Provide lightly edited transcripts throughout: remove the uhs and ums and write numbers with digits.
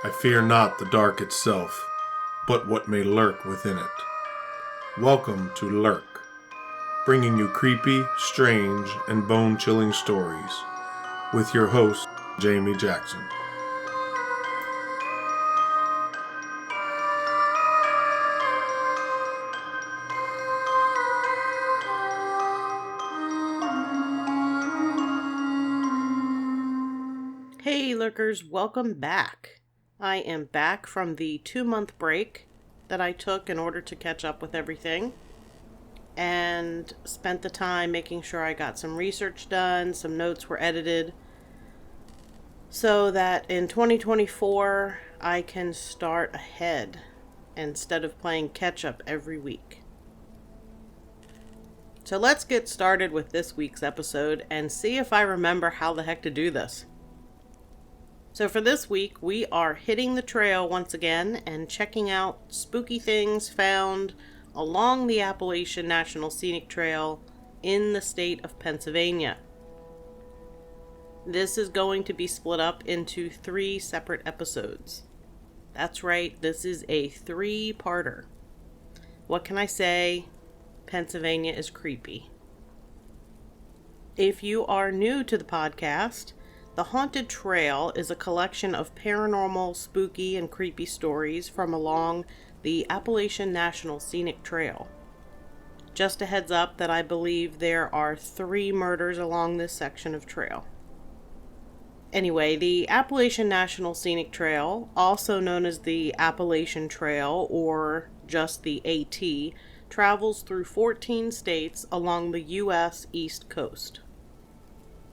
I fear not the dark itself, but what may lurk within it. Welcome to Lurk, bringing you creepy, strange, and bone-chilling stories, with your host, Jamie Jackson. Hey Lurkers, welcome back. I am back from the 2-month break that I took in order to catch up with everything, and spent the time making sure I got some research done, some notes were edited, so that in 2024 I can start ahead instead of playing catch up every week. So let's get started with this week's episode and see if I remember how the heck to do this. So for this week, we are hitting the trail once again and checking out spooky things found along the Appalachian National Scenic Trail in the state of Pennsylvania. This is going to be split up into 3 separate episodes. That's right, this is a 3-parter. What can I say? Pennsylvania is creepy. If you are new to the podcast, The Haunted Trail is a collection of paranormal, spooky, and creepy stories from along the Appalachian National Scenic Trail. Just a heads up that I believe there are 3 murders along this section of trail. Anyway, the Appalachian National Scenic Trail, also known as the Appalachian Trail or just the AT, travels through 14 states along the U.S. East Coast.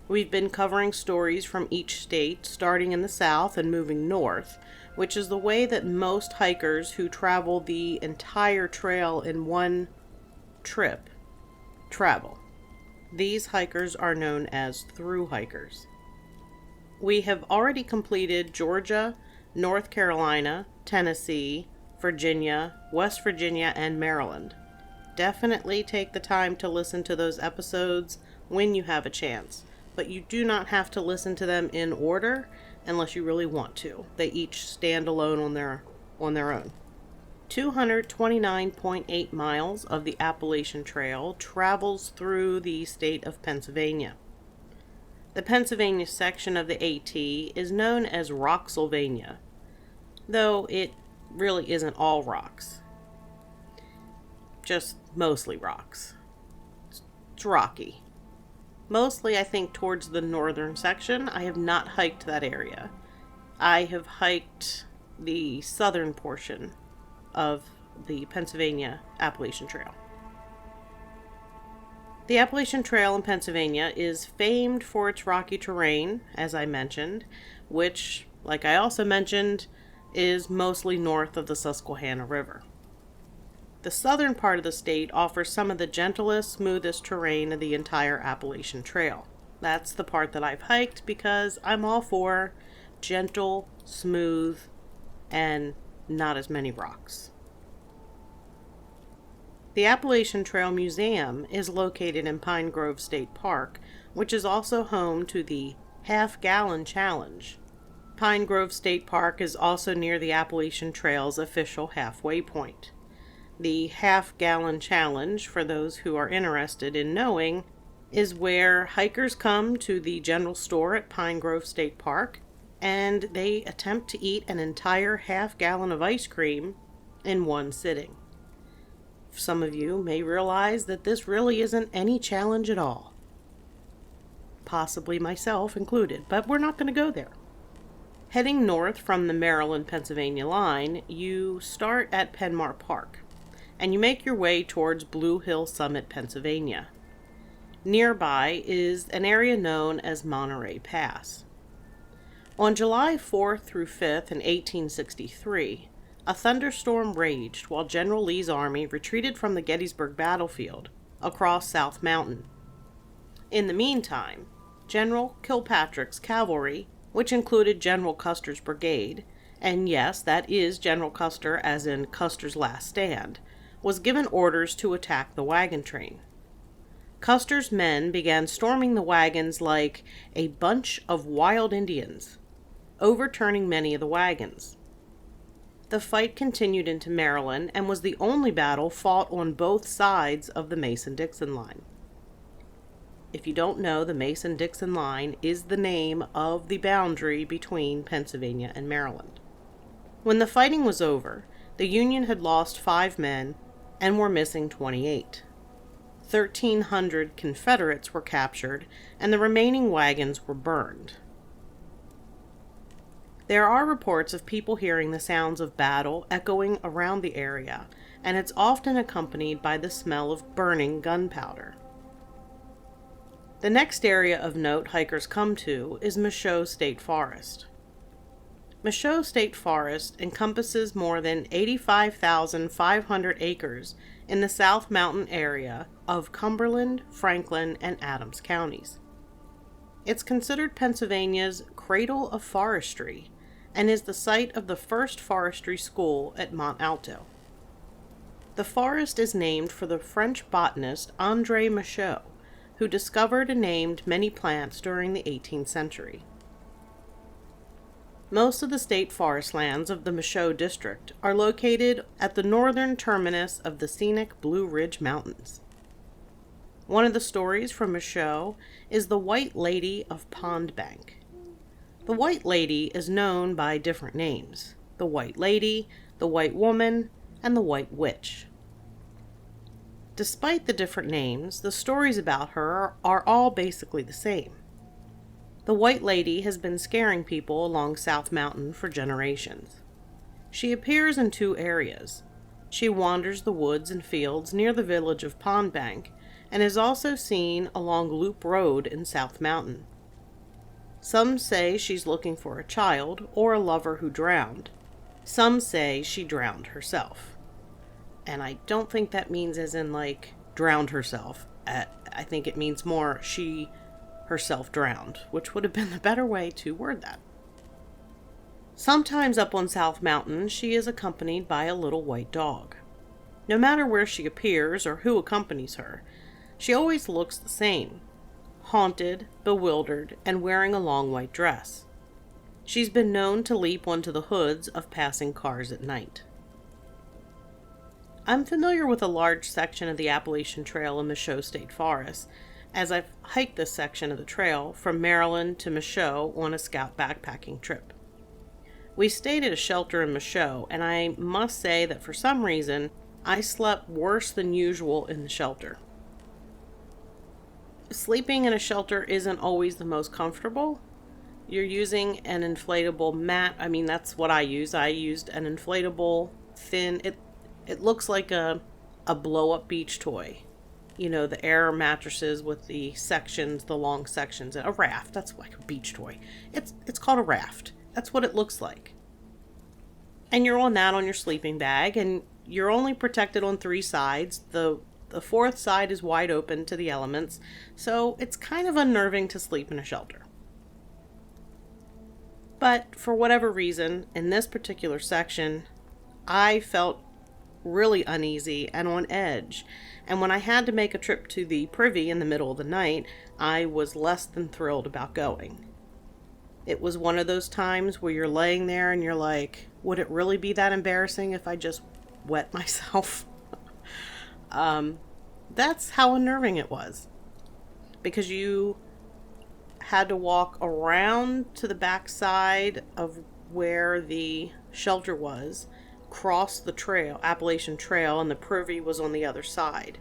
We've been covering stories from each state, starting in the south and moving north, which is the way that most hikers who travel the entire trail in one trip travel. These hikers are known as through hikers. We have already completed Georgia, North Carolina, Tennessee, Virginia, West Virginia, and Maryland. Definitely take the time to listen to those episodes when you have a chance. But you do not have to listen to them in order unless you really want to. They each stand alone on their own. 229.8 miles of the Appalachian Trail travels through the state of Pennsylvania. The Pennsylvania section of the AT is known as Rocksylvania, though it really isn't all rocks. Just mostly rocks. It's rocky. Mostly, I think, towards the northern section. I have not hiked that area. I have hiked the southern portion of the Pennsylvania Appalachian Trail. The Appalachian Trail in Pennsylvania is famed for its rocky terrain, as I mentioned, which, like I also mentioned, is mostly north of the Susquehanna River. The southern part of the state offers some of the gentlest, smoothest terrain of the entire Appalachian Trail. That's the part that I've hiked because I'm all for gentle, smooth, and not as many rocks. The Appalachian Trail Museum is located in Pine Grove State Park, which is also home to the Half-Gallon Challenge. Pine Grove State Park is also near the Appalachian Trail's official halfway point. The Half-Gallon Challenge, for those who are interested in knowing, is where hikers come to the general store at Pine Grove State Park and they attempt to eat an entire half-gallon of ice cream in one sitting. Some of you may realize that this really isn't any challenge at all. Possibly myself included, but we're not going to go there. Heading north from the Maryland-Pennsylvania line, you start at Penmar Park, and you make your way towards Blue Hill Summit, Pennsylvania. Nearby is an area known as Monterey Pass. On July 4th through 5th in 1863, a thunderstorm raged while General Lee's army retreated from the Gettysburg battlefield across South Mountain. In the meantime, General Kilpatrick's cavalry, which included General Custer's brigade, and yes, that is General Custer as in Custer's Last Stand, was given orders to attack the wagon train. Custer's men began storming the wagons like a bunch of wild Indians, overturning many of the wagons. The fight continued into Maryland and was the only battle fought on both sides of the Mason-Dixon line. If you don't know, the Mason-Dixon line is the name of the boundary between Pennsylvania and Maryland. When the fighting was over, the Union had lost 5 men and were missing 28. 1,300 Confederates were captured, and the remaining wagons were burned. There are reports of people hearing the sounds of battle echoing around the area, and it's often accompanied by the smell of burning gunpowder. The next area of note hikers come to is Michaud State Forest. Michaud State Forest encompasses more than 85,500 acres in the South Mountain area of Cumberland, Franklin, and Adams counties. It's considered Pennsylvania's cradle of forestry and is the site of the first forestry school at Mont Alto. The forest is named for the French botanist André Michaud, who discovered and named many plants during the 18th century. Most of the state forest lands of the Michaud District are located at the northern terminus of the scenic Blue Ridge Mountains. One of the stories from Michaud is the White Lady of Pond Bank. The White Lady is known by different names: the White Lady, the White Woman, and the White Witch. Despite the different names, the stories about her are all basically the same. The White Lady has been scaring people along South Mountain for generations. She appears in 2 areas. She wanders the woods and fields near the village of Pond Bank, and is also seen along Loop Road in South Mountain. Some say she's looking for a child or a lover who drowned. Some say she drowned herself. And I don't think that means as in like drowned herself. I think it means more she herself drowned, which would have been the better way to word that. Sometimes up on South Mountain, she is accompanied by a little white dog. No matter where she appears or who accompanies her, she always looks the same: haunted, bewildered, and wearing a long white dress. She's been known to leap onto the hoods of passing cars at night. I'm familiar with a large section of the Appalachian Trail in Michaud State Forest, as I've hiked this section of the trail from Maryland to Michaud on a scout backpacking trip. We stayed at a shelter in Michaud, and I must say that for some reason, I slept worse than usual in the shelter. Sleeping in a shelter isn't always the most comfortable. You're using an inflatable mat. I mean, that's what I use. I used an inflatable, thin, it looks like a blow-up beach toy. You know, the air mattresses with the sections, the long sections. A raft. That's like a beach toy. It's called a raft. That's what it looks like. And you're on that on your sleeping bag, and you're only protected on 3 sides. The 4th side is wide open to the elements, so it's kind of unnerving to sleep in a shelter. But for whatever reason, in this particular section, I felt really uneasy and on edge. And when I had to make a trip to the Privy in the middle of the night, I was less than thrilled about going. It was one of those times where you're laying there and you're like, would it really be that embarrassing if I just wet myself? That's how unnerving it was. Because you had to walk around to the back side of where the shelter was, cross the trail, Appalachian Trail, and the Privy was on the other side.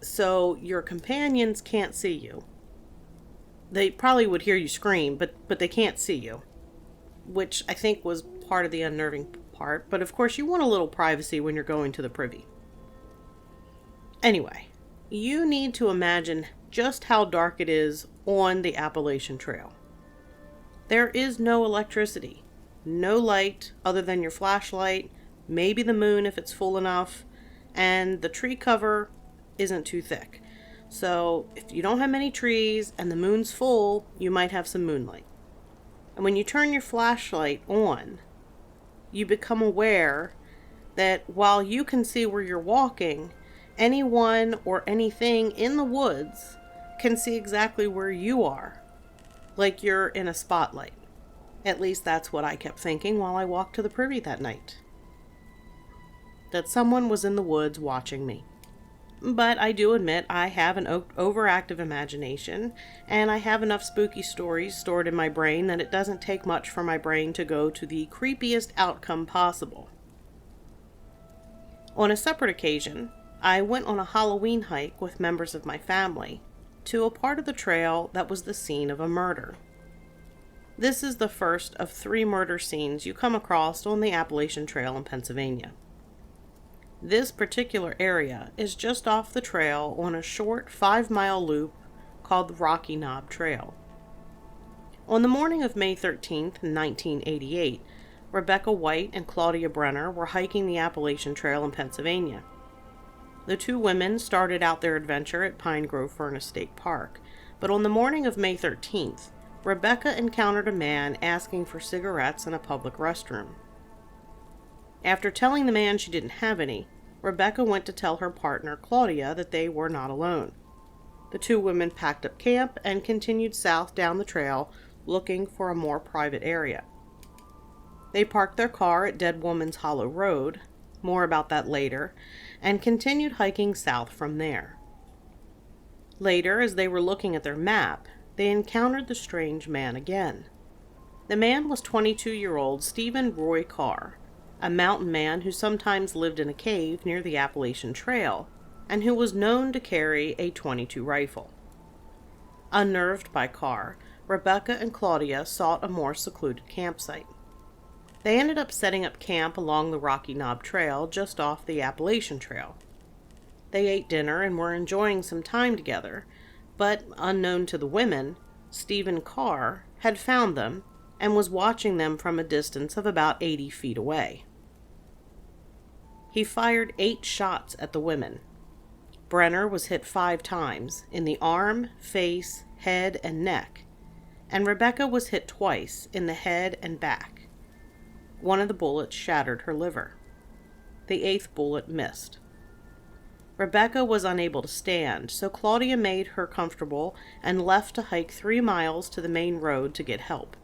So your companions can't see you. They probably would hear you scream, but they can't see you, which I think was part of the unnerving part. But of course, you want a little privacy when you're going to the Privy. Anyway, you need to imagine just how dark it is on the Appalachian Trail. There is no electricity, no light other than your flashlight, maybe the moon if it's full enough, and the tree cover isn't too thick. So if you don't have many trees and the moon's full, you might have some moonlight. And when you turn your flashlight on, you become aware that while you can see where you're walking, anyone or anything in the woods can see exactly where you are, like you're in a spotlight. At least that's what I kept thinking while I walked to the privy that night. That someone was in the woods watching me. But I do admit I have an overactive imagination, and I have enough spooky stories stored in my brain that it doesn't take much for my brain to go to the creepiest outcome possible. On a separate occasion, I went on a Halloween hike with members of my family to a part of the trail that was the scene of a murder. This is the first of 3 murder scenes you come across on the Appalachian Trail in Pennsylvania. This particular area is just off the trail on a short 5-mile loop called the Rocky Knob Trail. On the morning of May 13th, 1988, Rebecca White and Claudia Brenner were hiking the Appalachian Trail in Pennsylvania. The 2 women started out their adventure at Pine Grove Furnace State Park, but on the morning of May 13th, Rebecca encountered a man asking for cigarettes in a public restroom. After telling the man she didn't have any, Rebecca went to tell her partner, Claudia, that they were not alone. The 2 women packed up camp and continued south down the trail, looking for a more private area. They parked their car at Dead Woman's Hollow Road, more about that later, and continued hiking south from there. Later, as they were looking at their map, they encountered the strange man again. The man was 22-year-old Stephen Roy Carr, a mountain man who sometimes lived in a cave near the Appalachian Trail, and who was known to carry a .22 rifle. Unnerved by Carr, Rebecca and Claudia sought a more secluded campsite. They ended up setting up camp along the Rocky Knob Trail just off the Appalachian Trail. They ate dinner and were enjoying some time together, but unknown to the women, Stephen Carr had found them and was watching them from a distance of about 80 feet away. He fired 8 shots at the women. Brenner was hit 5 times, in the arm, face, head, and neck, and Rebecca was hit twice, in the head and back. One of the bullets shattered her liver. The 8th bullet missed. Rebecca was unable to stand, so Claudia made her comfortable and left to hike 3 miles to the main road to get help.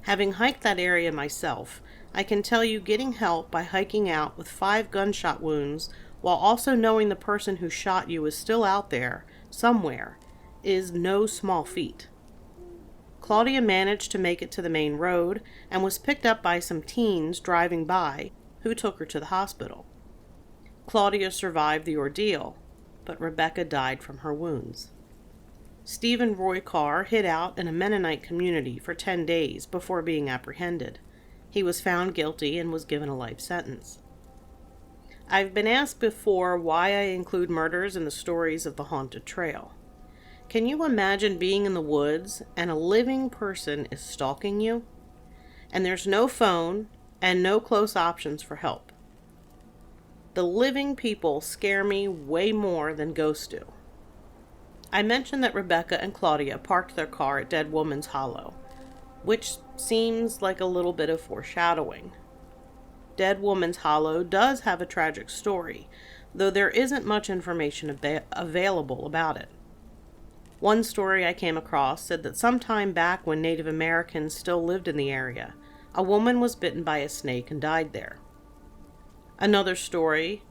Having hiked that area myself, I can tell you getting help by hiking out with 5 gunshot wounds while also knowing the person who shot you is still out there, somewhere, is no small feat. Claudia managed to make it to the main road and was picked up by some teens driving by who took her to the hospital. Claudia survived the ordeal, but Rebecca died from her wounds. Stephen Roy Carr hid out in a Mennonite community for 10 days before being apprehended. He was found guilty and was given a life sentence. I've been asked before why I include murders in the stories of the haunted trail. Can you imagine being in the woods and a living person is stalking you? And there's no phone and no close options for help. The living people scare me way more than ghosts do. I mentioned that Rebecca and Claudia parked their car at Dead Woman's Hollow, which seems like a little bit of foreshadowing. Dead Woman's Hollow does have a tragic story, though there isn't much information available about it. One story I came across said that sometime back when Native Americans still lived in the area, a woman was bitten by a snake and died there. Another story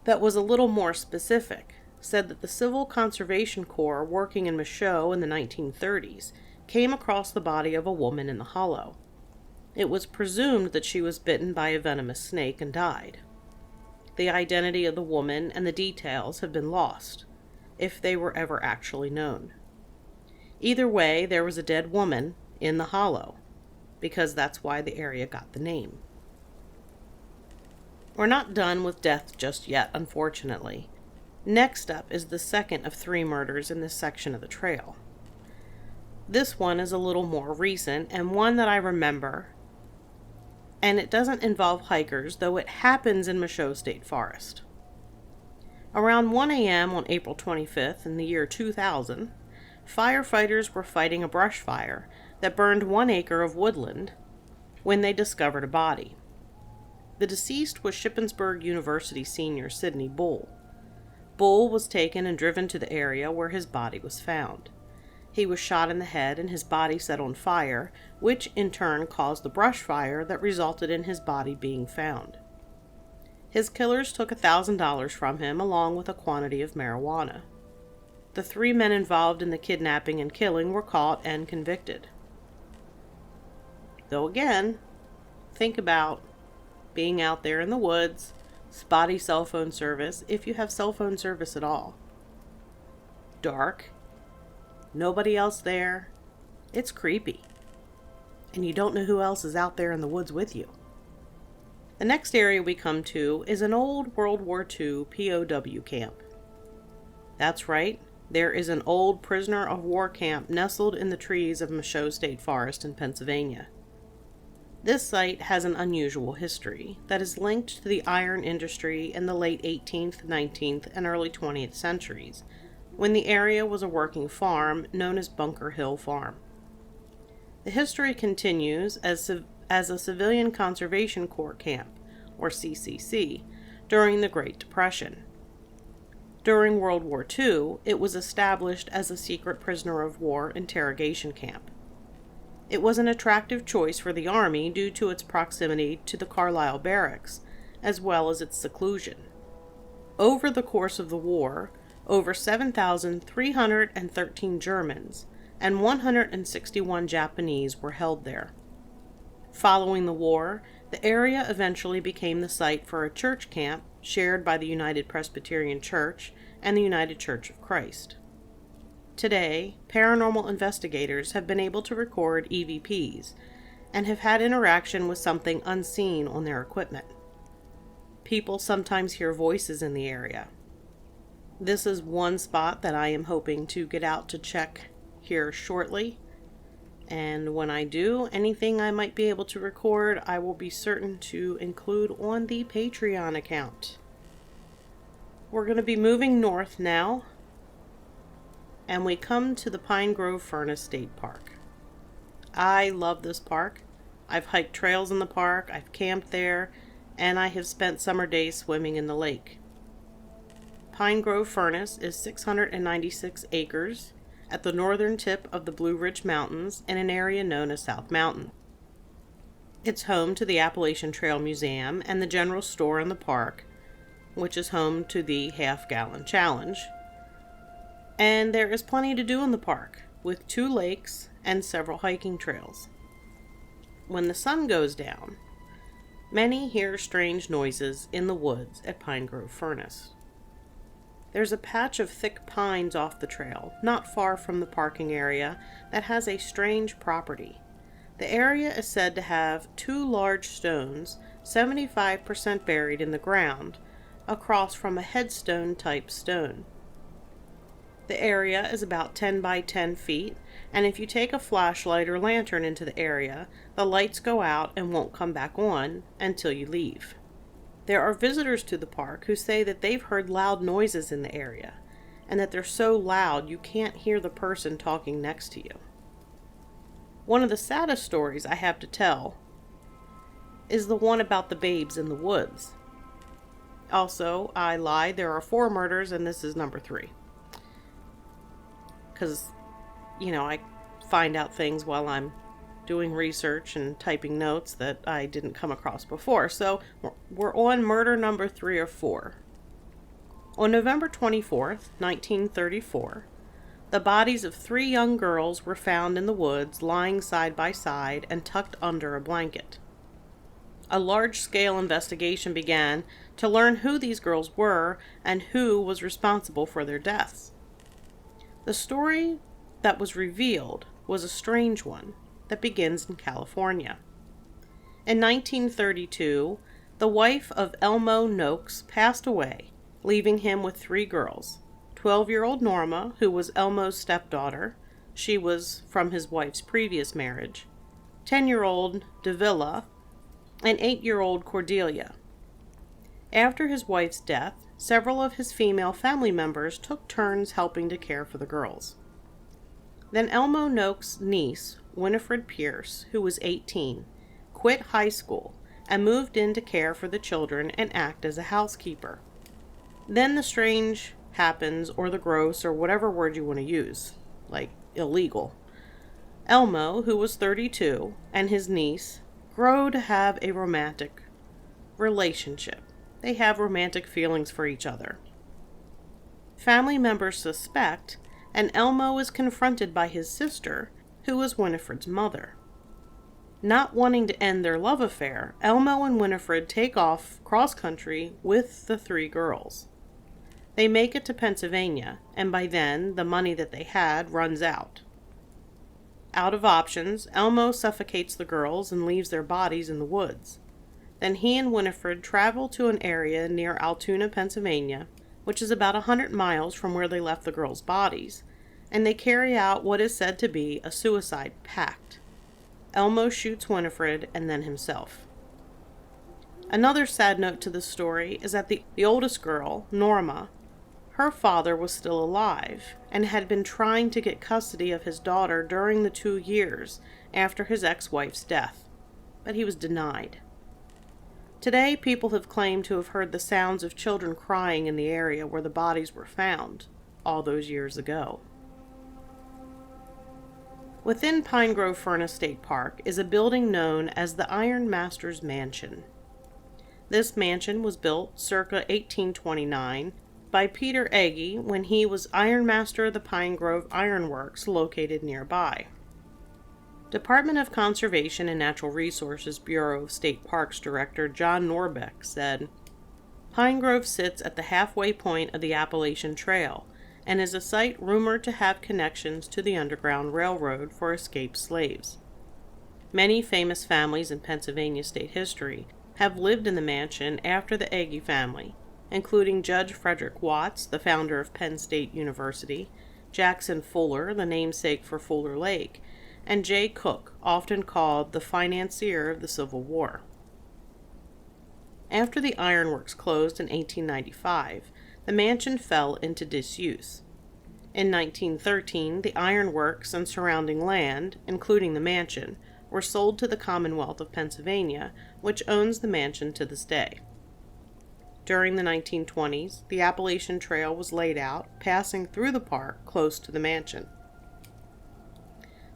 that was a little more specific said that the Civil Conservation Corps working in Michaud in the 1930s came across the body of a woman in the hollow. It was presumed that she was bitten by a venomous snake and died. The identity of the woman and the details have been lost, if they were ever actually known. Either way, there was a dead woman in the hollow, because that's why the area got the name. We're not done with death just yet, unfortunately. Next up is the second of 3 murders in this section of the trail. This one is a little more recent and one that I remember, and it doesn't involve hikers, though it happens in Michaud State Forest. Around 1 a.m. on April 25th in the year 2000, firefighters were fighting a brush fire that burned 1 acre of woodland when they discovered a body. The deceased was Shippensburg University senior Sidney Bull. Bull was taken and driven to the area where his body was found. He was shot in the head and his body set on fire, which in turn caused the brush fire that resulted in his body being found. His killers took $1,000 from him along with a quantity of marijuana. The 3 men involved in the kidnapping and killing were caught and convicted. Though again, think about being out there in the woods, spotty cell phone service, if you have cell phone service at all. Dark, nobody else there. It's creepy. And you don't know who else is out there in the woods with you. The next area we come to is an old World War II POW camp. That's right, there is an old prisoner of war camp nestled in the trees of Michaud State Forest in Pennsylvania. This site has an unusual history that is linked to the iron industry in the late 18th, 19th, and early 20th centuries, when the area was a working farm known as Bunker Hill Farm. The history continues as a Civilian Conservation Corps camp, or CCC, during the Great Depression. During World War II, it was established as a secret prisoner of war interrogation camp. It was an attractive choice for the Army due to its proximity to the Carlisle Barracks, as well as its seclusion. Over the course of the war, over 7,313 Germans and 161 Japanese were held there. Following the war, the area eventually became the site for a church camp shared by the United Presbyterian Church and the United Church of Christ. Today, paranormal investigators have been able to record EVPs and have had interaction with something unseen on their equipment. People sometimes hear voices in the area. This is one spot that I am hoping to get out to check here shortly. And when I do, anything I might be able to record, I will be certain to include on the Patreon account. We're going to be moving north now, and we come to the Pine Grove Furnace State Park. I love this park. I've hiked trails in the park, I've camped there, and I have spent summer days swimming in the lake. Pine Grove Furnace is 696 acres at the northern tip of the Blue Ridge Mountains in an area known as South Mountain. It's home to the Appalachian Trail Museum and the general store in the park, which is home to the half-gallon challenge. And there is plenty to do in the park, with 2 lakes and several hiking trails. When the sun goes down, many hear strange noises in the woods at Pine Grove Furnace. There's a patch of thick pines off the trail, not far from the parking area, that has a strange property. The area is said to have 2 large stones, 75% buried in the ground, across from a headstone-type stone. The area is about 10 by 10 feet, and if you take a flashlight or lantern into the area, the lights go out and won't come back on until you leave. There are visitors to the park who say that they've heard loud noises in the area, and that they're so loud you can't hear the person talking next to you. One of the saddest stories I have to tell is the one about the babes in the woods. Also, I lied, there are 4 murders and this is number 3. Because, I find out things while I'm doing research and typing notes that I didn't come across before. So we're on murder number 3 or 4. On November 24th, 1934, the bodies of 3 young girls were found in the woods, lying side by side and tucked under a blanket. A large-scale investigation began to learn who these girls were and who was responsible for their deaths. The story that was revealed was a strange one that begins in California. In 1932, the wife of Elmo Noakes passed away, leaving him with 3 girls. 12-year-old Norma, who was Elmo's stepdaughter. She was from his wife's previous marriage. 10-year-old Davila, and 8-year-old Cordelia. After his wife's death, several of his female family members took turns helping to care for the girls. Then Elmo Noakes' niece, Winifred Pierce, who was 18, quit high school and moved in to care for the children and act as a housekeeper. Then the strange happens, or the gross, or whatever word you want to use. Like, illegal. Elmo, who was 32, and his niece grow to have a romantic relationship. They have romantic feelings for each other. Family members suspect, and Elmo is confronted by his sister, who is Winifred's mother. Not wanting to end their love affair, Elmo and Winifred take off cross-country with the three girls. They make it to Pennsylvania, and by then, the money that they had runs out. Out of options, Elmo suffocates the girls and leaves their bodies in the woods. Then he and Winifred travel to an area near Altoona, Pennsylvania, which is about 100 miles from where they left the girls' bodies, and they carry out what is said to be a suicide pact. Elmo shoots Winifred and then himself. Another sad note to this story is that the oldest girl, Norma, her father was still alive and had been trying to get custody of his daughter during the 2 years after his ex-wife's death, but he was denied. Today, people have claimed to have heard the sounds of children crying in the area where the bodies were found all those years ago. Within Pine Grove Furnace State Park is a building known as the Iron Master's Mansion. This mansion was built circa 1829 by Peter Agee when he was Iron Master of the Pine Grove Iron Works located nearby. Department of Conservation and Natural Resources Bureau of State Parks Director John Norbeck said, "Pine Grove sits at the halfway point of the Appalachian Trail and is a site rumored to have connections to the Underground Railroad for escaped slaves. Many famous families in Pennsylvania state history have lived in the mansion after the Agee family, including Judge Frederick Watts, the founder of Penn State University, Jackson Fuller, the namesake for Fuller Lake, and Jay Cooke, often called the financier of the Civil War." After the ironworks closed in 1895, the mansion fell into disuse. In 1913, the ironworks and surrounding land, including the mansion, were sold to the Commonwealth of Pennsylvania, which owns the mansion to this day. During the 1920s, the Appalachian Trail was laid out, passing through the park close to the mansion.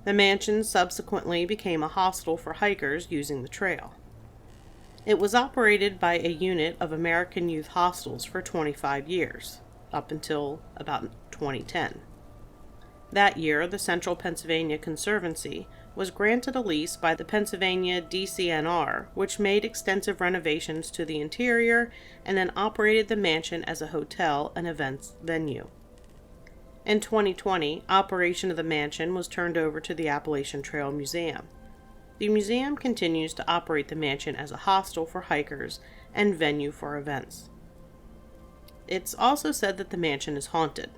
The mansion subsequently became a hostel for hikers using the trail. It was operated by a unit of American Youth Hostels for 25 years, up until about 2010. That year, the Central Pennsylvania Conservancy was granted a lease by the Pennsylvania DCNR, which made extensive renovations to the interior and then operated the mansion as a hotel and events venue. In 2020, operation of the mansion was turned over to the Appalachian Trail Museum. The museum continues to operate the mansion as a hostel for hikers and venue for events. It's also said that the mansion is haunted.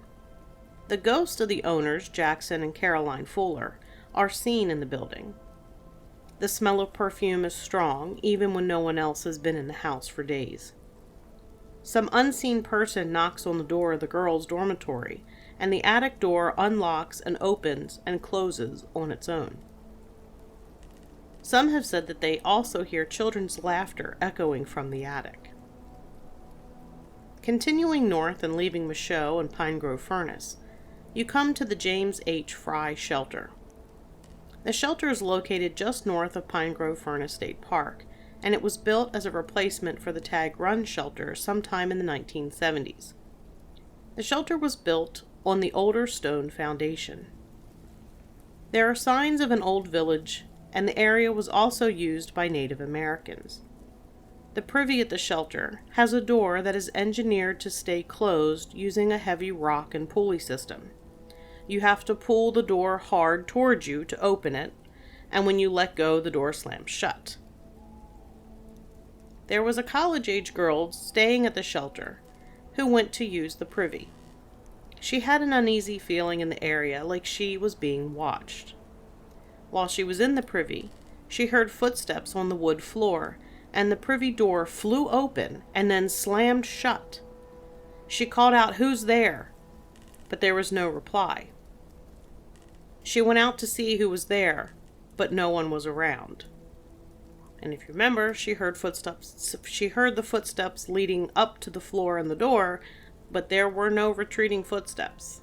The ghosts of the owners, Jackson and Caroline Fuller, are seen in the building. The smell of perfume is strong, even when no one else has been in the house for days. Some unseen person knocks on the door of the girls' dormitory, and the attic door unlocks and opens and closes on its own. Some have said that they also hear children's laughter echoing from the attic. Continuing north and leaving Michaud and Pine Grove Furnace, you come to the James H. Fry Shelter. The shelter is located just north of Pine Grove Furnace State Park, and it was built as a replacement for the Tag Run shelter sometime in the 1970s. The shelter was built on the older stone foundation. There are signs of an old village, and the area was also used by Native Americans. The privy at the shelter has a door that is engineered to stay closed using a heavy rock and pulley system. You have to pull the door hard towards you to open it, and when you let go, the door slams shut. There was a college-age girl staying at the shelter who went to use the privy. She had an uneasy feeling in the area, like she was being watched. While she was in the privy, she heard footsteps on the wood floor, and the privy door flew open and then slammed shut. She called out, "Who's there?" But there was no reply. She went out to see who was there, but no one was around. And if you remember, she heard the footsteps leading up to the floor and the door, but there were no retreating footsteps.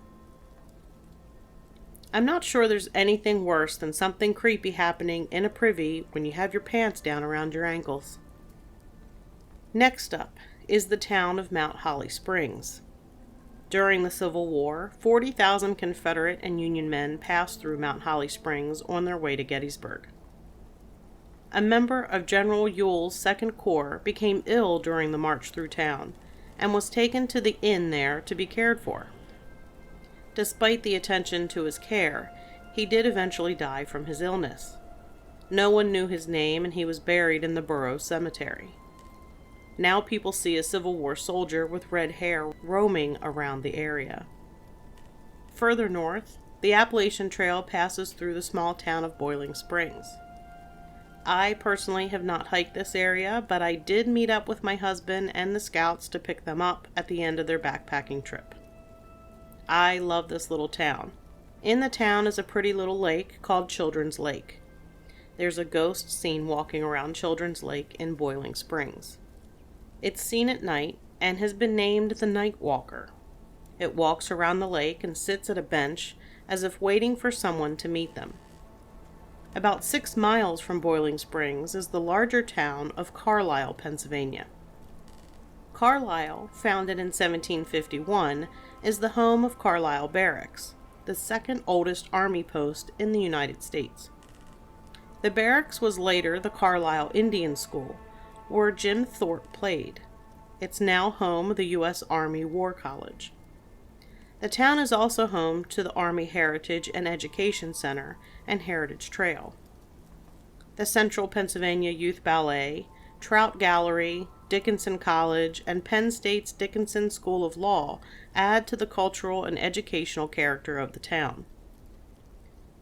I'm not sure there's anything worse than something creepy happening in a privy when you have your pants down around your ankles. Next up is the town of Mount Holly Springs. During the Civil War, 40,000 Confederate and Union men passed through Mount Holly Springs on their way to Gettysburg. A member of General Ewell's 2nd Corps became ill during the march through town and was taken to the inn there to be cared for. Despite the attention to his care, he did eventually die from his illness. No one knew his name, and he was buried in the borough cemetery. Now people see a Civil War soldier with red hair roaming around the area. Further north, the Appalachian Trail passes through the small town of Boiling Springs. I personally have not hiked this area, but I did meet up with my husband and the scouts to pick them up at the end of their backpacking trip. I love this little town. In the town is a pretty little lake called Children's Lake. There's a ghost seen walking around Children's Lake in Boiling Springs. It's seen at night and has been named the Night Walker. It walks around the lake and sits at a bench as if waiting for someone to meet them. About 6 miles from Boiling Springs is the larger town of Carlisle, Pennsylvania. Carlisle, founded in 1751, is the home of Carlisle Barracks, the second oldest army post in the United States. The barracks was later the Carlisle Indian School, where Jim Thorpe played. It's now home of the U.S. Army War College. The town is also home to the Army Heritage and Education Center and Heritage Trail. The Central Pennsylvania Youth Ballet, Trout Gallery, Dickinson College, and Penn State's Dickinson School of Law add to the cultural and educational character of the town.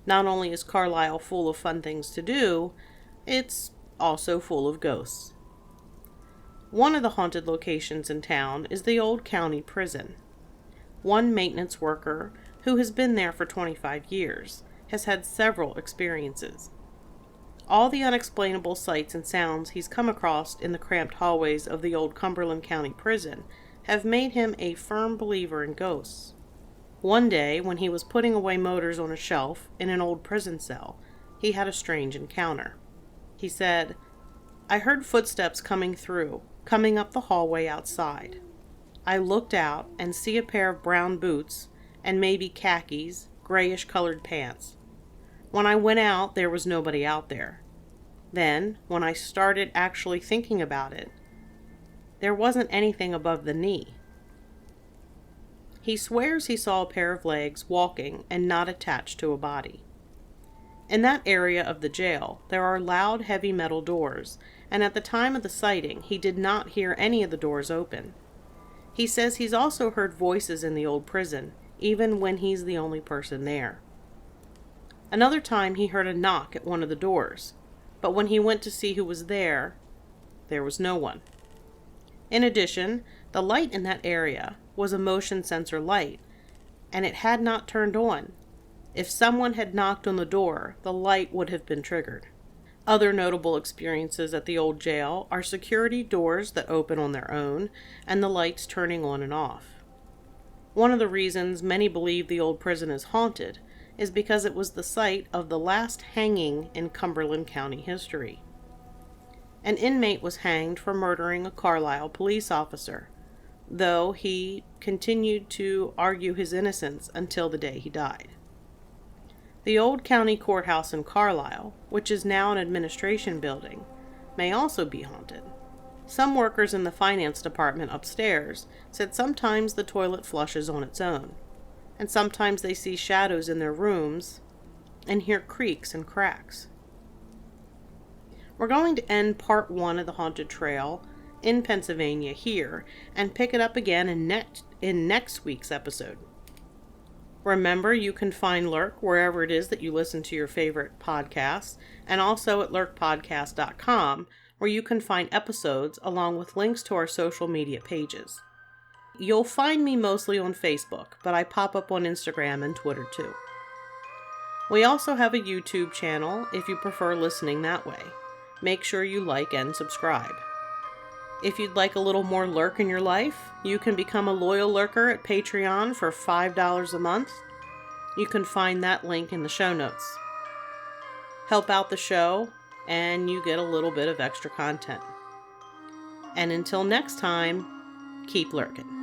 Not only is Carlisle full of fun things to do, it's also full of ghosts. One of the haunted locations in town is the old county prison. One maintenance worker, who has been there for 25 years, has had several experiences. All the unexplainable sights and sounds he's come across in the cramped hallways of the old Cumberland County Prison have made him a firm believer in ghosts. One day, when he was putting away motors on a shelf in an old prison cell, he had a strange encounter. He said, "I heard footsteps coming up the hallway outside. I looked out and see a pair of brown boots and maybe khakis, grayish-colored pants. When I went out, there was nobody out there. Then, when I started actually thinking about it, there wasn't anything above the knee." He swears he saw a pair of legs walking and not attached to a body. In that area of the jail, there are loud, heavy metal doors, and at the time of the sighting, he did not hear any of the doors open. He says he's also heard voices in the old prison, even when he's the only person there. Another time he heard a knock at one of the doors, but when he went to see who was there was no one. In addition, the light in that area was a motion sensor light, and it had not turned on. If someone had knocked on the door, the light would have been triggered. Other notable experiences at the old jail are security doors that open on their own and the lights turning on and off. One of the reasons many believe the old prison is haunted is because it was the site of the last hanging in Cumberland County history. An inmate was hanged for murdering a Carlisle police officer, though he continued to argue his innocence until the day he died. The old county courthouse in Carlisle, which is now an administration building, may also be haunted. Some workers in the finance department upstairs said sometimes the toilet flushes on its own, and sometimes they see shadows in their rooms and hear creaks and cracks. We're going to end part 1 of the Haunted Trail in Pennsylvania here and pick it up again in next week's episode. Remember, you can find Lurk wherever it is that you listen to your favorite podcasts, and also at lurkpodcast.com, where you can find episodes along with links to our social media pages. You'll find me mostly on Facebook, but I pop up on Instagram and Twitter too. We also have a YouTube channel if you prefer listening that way. Make sure you like and subscribe. If you'd like a little more Lurk in your life, you can become a loyal lurker at Patreon for $5 a month. You can find that link in the show notes. Help out the show, and you get a little bit of extra content. And until next time, keep lurking.